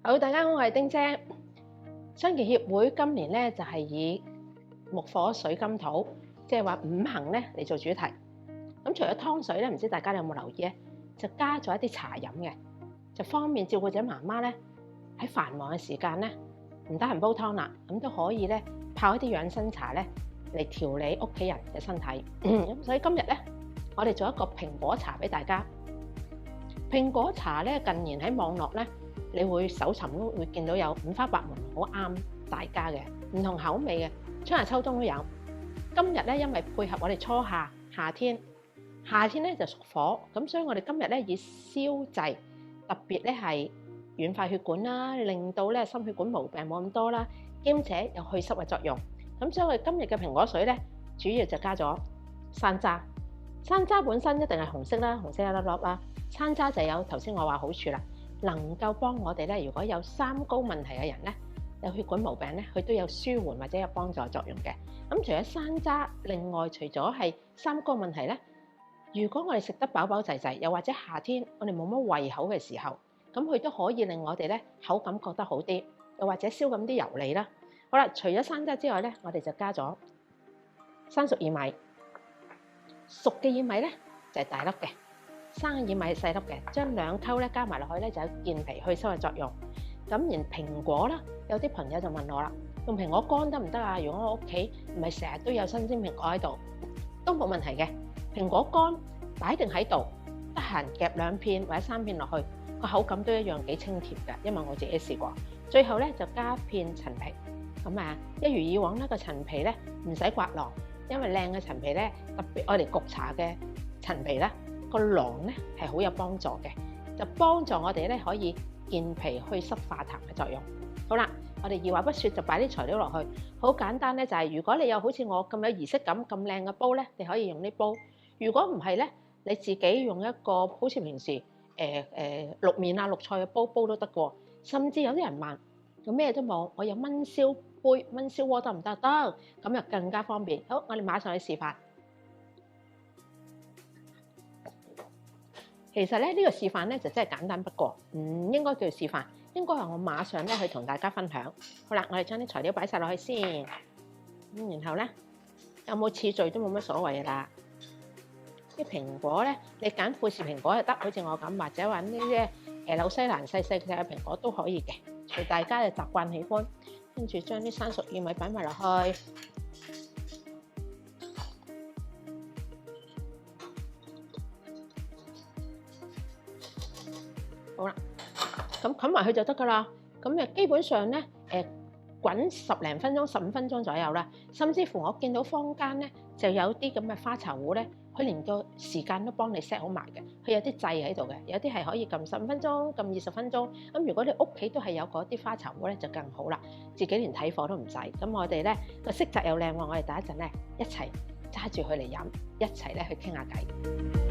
好，大家好，我係丁姐。新奇協會今年咧就係以木火水金土，即係話五行咧嚟做主題。咁除咗湯水咧，唔知大家有冇留意咧，就加咗一啲茶飲嘅，就方便照顧者媽媽咧喺繁忙嘅時間咧唔得閒煲湯啦，咁都可以咧泡一啲養生茶咧嚟調理屋企人嘅身體。咁所以今日咧，我哋做一個蘋果茶俾大家。蘋果茶咧近年喺網絡咧，你會搜尋都會見到有五花八門，好啱大家嘅，唔同口味嘅，春夏秋冬都有。今日咧，因為配合我哋初夏夏天咧就屬火，咁所以我哋今日咧以燒製，特別咧係軟化血管啦，令到咧心血管毛病冇咁多啦，兼且有去濕嘅作用。咁所以我哋今日嘅蘋果水咧，主要就加咗山楂。山楂本身一定係紅色啦，紅色一粒粒啦。山楂就有頭先我話好處啦。能夠幫我哋咧，如果有三高問題嘅人咧，有血管毛病咧，佢都有舒緩或者有幫助作用嘅。咁除咗山楂，另外除咗係三高問題咧，如果我哋食得飽飽滯滯，又或者夏天我哋冇乜胃口嘅時候，咁佢都可以令我哋咧口感覺得好啲，又或者消咁啲油膩啦。好啦，除咗山楂之外咧，我哋就加咗生熟薏米，熟嘅薏米咧就係大粒嘅。生嘅薏米係細粒嘅，將兩溝咧加埋落去咧就有健脾去濕嘅作用。咁然蘋果啦，有啲朋友就問我啦，用蘋果乾得唔得啊？如果我屋企唔係成日都有新鮮蘋果喺度，都冇問題嘅。蘋果乾擺定喺度，得閒夾兩片或者三片落去，個口感都一樣幾清甜嘅，因為我自己試過。最後咧就加片陳皮，咁啊一如以往咧個陳皮咧唔使刮囊，因為靚嘅陳皮咧特別愛嚟焗茶嘅陳皮咧。個囊咧係好有幫助嘅，就幫助我哋咧可以健脾去濕化痰嘅作用。好啦，我哋二話不說就擺啲材料落去，好簡單咧就係如果你有好似我咁有儀式感咁靚嘅煲咧，你可以用啲煲。如果唔係咧，你自己用一個好似平時淥麵啊淥菜嘅煲都得嘅。甚至有啲人問，我咩都冇，我有燜燒杯、燜燒鍋得唔得？得，咁就更加方便。好，我哋馬上去示範。其實咧呢個示範咧就真係簡單不過，唔應該叫示範，應該係我馬上咧去同大家分享。好啦，我哋將啲材料擺晒落去先，咁然後咧有冇次序都冇乜所謂啦。啲蘋果咧，你揀富士蘋果就得，好似我咁，或者揾呢啲紐西蘭細細嘅蘋果都可以嘅，隨大家嘅習慣喜歡。跟住將啲生熟薏米擺埋落去。好啦，咁冚埋佢就得噶啦。咁基本上咧，滾10零分鐘、15分鐘左右啦。甚至乎我見到坊間咧就有啲咁嘅花茶壺咧，佢連個時間都幫你 set 好埋嘅。佢有啲掣喺度嘅，有啲係可以撳15分鐘、撳20分鐘。咁如果你屋企都係有嗰啲花茶壺咧，就更好啦。自己連睇火都唔使。咁我哋咧個色澤又靚喎，我哋第一陣咧一齊揸住佢嚟飲，一齊咧去傾下偈。